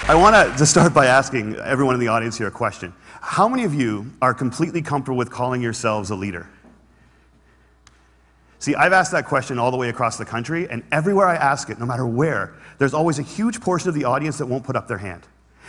I want to start by asking everyone in the audience here a question. How many of you are completely comfortable with calling yourselves a leader? See, I've asked that question all the way across the country, and everywhere I ask it, no matter where, there's always a huge portion of the audience that won't put up their hand.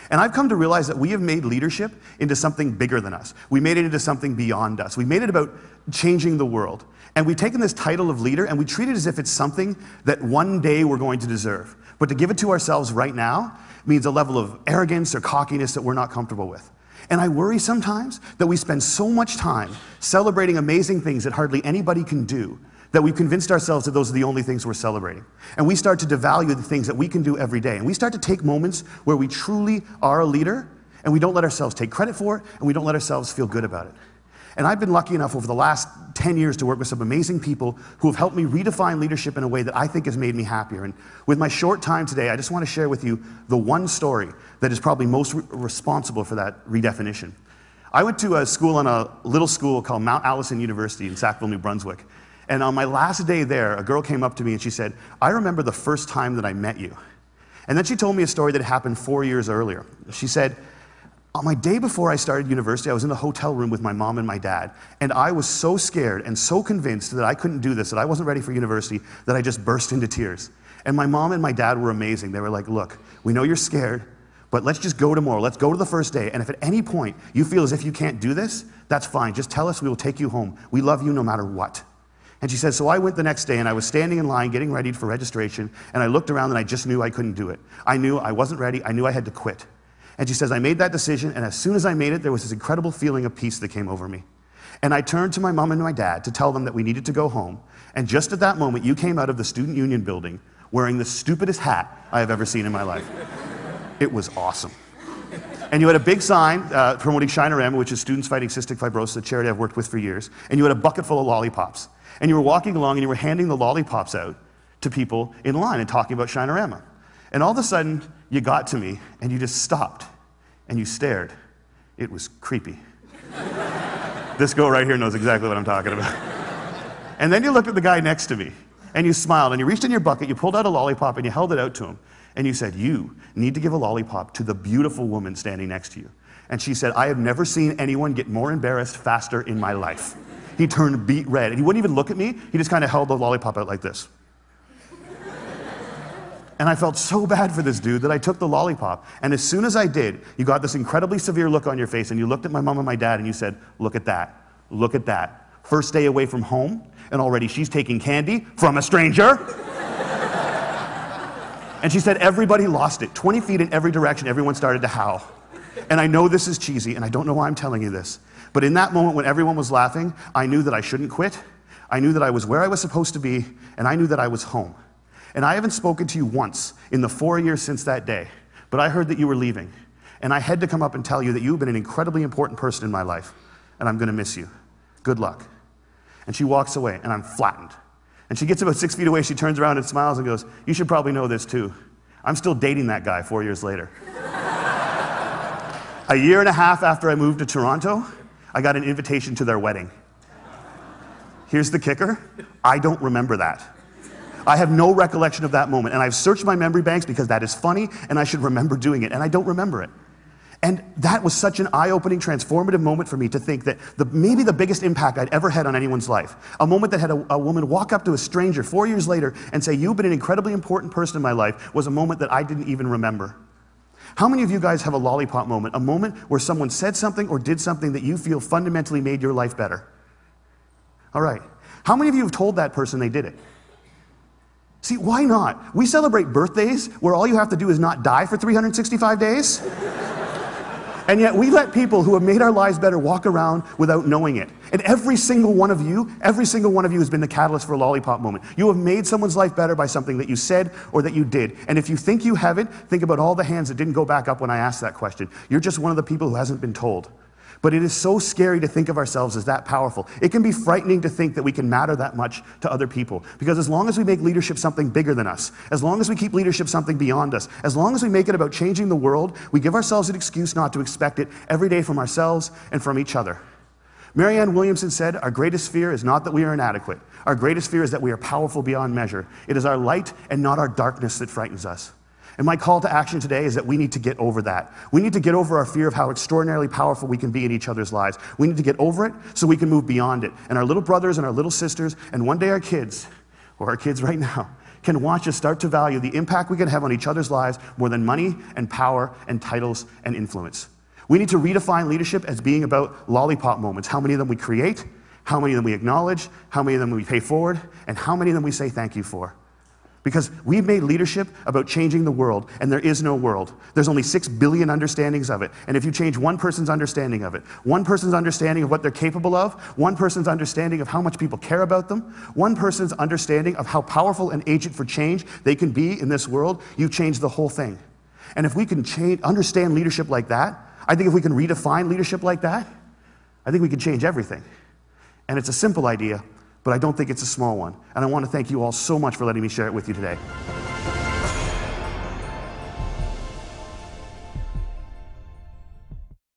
And I've come to realize that we have made leadership into something bigger than us. We made it into something beyond us. We made it about changing the world. And we've taken this title of leader and we treat it as if it's something that one day we're going to deserve. But to give it to ourselves right now means a level of arrogance or cockiness that we're not comfortable with. And I worry sometimes that we spend so much time celebrating amazing things that hardly anybody can do that we've convinced ourselves that those are the only things we're celebrating. And we start to devalue the things that we can do every day. And we start to take moments where we truly are a leader and we don't let ourselves take credit for it and we don't let ourselves feel good about it. And I've been lucky enough over the last 10 years to work with some amazing people who have helped me redefine leadership in a way that I think has made me happier. And with my short time today, I just want to share with you the one story that is probably most responsible for that redefinition. I went to a school on a little school called Mount Allison University in Sackville, New Brunswick. And on my last day there, a girl came up to me and she said, "I remember the first time that I met you." And then she told me a story that happened 4 years earlier. She said, "On my day before I started university, I was in the hotel room with my mom and my dad, and I was so scared and so convinced that I couldn't do this, that I wasn't ready for university, that I just burst into tears. And my mom and my dad were amazing. They were like, 'Look, we know you're scared, but let's just go tomorrow. Let's go to the first day, and if at any point you feel as if you can't do this, that's fine. Just tell us, we will take you home. We love you no matter what.'" And she said, so I went the next day and I was standing in line getting ready for registration and I looked around and I just knew I couldn't do it. I knew I wasn't ready. I knew I had to quit. And she says, I made that decision and as soon as I made it, there was this incredible feeling of peace that came over me. And I turned to my mom and my dad to tell them that we needed to go home. And just at that moment, you came out of the Student Union building wearing the stupidest hat I have ever seen in my life. It was awesome. And you had a big sign promoting Shinorama, which is Students Fighting Cystic Fibrosis, a charity I've worked with for years. And you had a bucket full of lollipops. And you were walking along and you were handing the lollipops out to people in line and talking about Shinorama. And all of a sudden, you got to me and you just stopped and you stared. It was creepy. This girl right here knows exactly what I'm talking about. And then you looked at the guy next to me and you smiled and you reached in your bucket, you pulled out a lollipop and you held it out to him. And you said, you need to give a lollipop to the beautiful woman standing next to you. And she said, I have never seen anyone get more embarrassed faster in my life. He turned beet red, and he wouldn't even look at me. He just kind of held the lollipop out like this. And I felt so bad for this dude that I took the lollipop. And as soon as I did, you got this incredibly severe look on your face, and you looked at my mom and my dad, and you said, look at that. Look at that. First day away from home, and already she's taking candy from a stranger. And she said everybody lost it. 20 feet in every direction, everyone started to howl. And I know this is cheesy, and I don't know why I'm telling you this. But in that moment when everyone was laughing, I knew that I shouldn't quit. I knew that I was where I was supposed to be, and I knew that I was home. And I haven't spoken to you once in the 4 years since that day, but I heard that you were leaving. And I had to come up and tell you that you've been an incredibly important person in my life, and I'm gonna miss you. Good luck. And she walks away, and I'm flattened. And she gets about 6 feet away, she turns around and smiles and goes, you should probably know this too. I'm still dating that guy 4 years later. A year and a half after I moved to Toronto, I got an invitation to their wedding. Here's the kicker, I don't remember that. I have no recollection of that moment, and I've searched my memory banks because that is funny, and I should remember doing it, and I don't remember it. And that was such an eye-opening, transformative moment for me to think that maybe the biggest impact I'd ever had on anyone's life, a moment that had a woman walk up to a stranger 4 years later and say, you've been an incredibly important person in my life, was a moment that I didn't even remember. How many of you guys have a lollipop moment, a moment where someone said something or did something that you feel fundamentally made your life better? All right. How many of you have told that person they did it? See, why not? We celebrate birthdays where all you have to do is not die for 365 days. And yet we let people who have made our lives better walk around without knowing it. And every single one of you has been the catalyst for a lollipop moment. You have made someone's life better by something that you said or that you did. And if you think you haven't, think about all the hands that didn't go back up when I asked that question. You're just one of the people who hasn't been told. But it is so scary to think of ourselves as that powerful. It can be frightening to think that we can matter that much to other people. Because as long as we make leadership something bigger than us, as long as we keep leadership something beyond us, as long as we make it about changing the world, we give ourselves an excuse not to expect it every day from ourselves and from each other. Marianne Williamson said, our greatest fear is not that we are inadequate. Our greatest fear is that we are powerful beyond measure. It is our light and not our darkness that frightens us. And my call to action today is that we need to get over that. We need to get over our fear of how extraordinarily powerful we can be in each other's lives. We need to get over it so we can move beyond it. And our little brothers and our little sisters, and one day our kids, or our kids right now, can watch us start to value the impact we can have on each other's lives more than money and power and titles and influence. We need to redefine leadership as being about lollipop moments. How many of them we create, how many of them we acknowledge, how many of them we pay forward, and how many of them we say thank you for. Because we've made leadership about changing the world, and there is no world. There's only 6 billion understandings of it. And if you change one person's understanding of it, one person's understanding of what they're capable of, one person's understanding of how much people care about them, one person's understanding of how powerful an agent for change they can be in this world, you change the whole thing. And if we can understand leadership like that, I think if we can redefine leadership like that, I think we can change everything. And it's a simple idea, but I don't think it's a small one. And I want to thank you all so much for letting me share it with you today.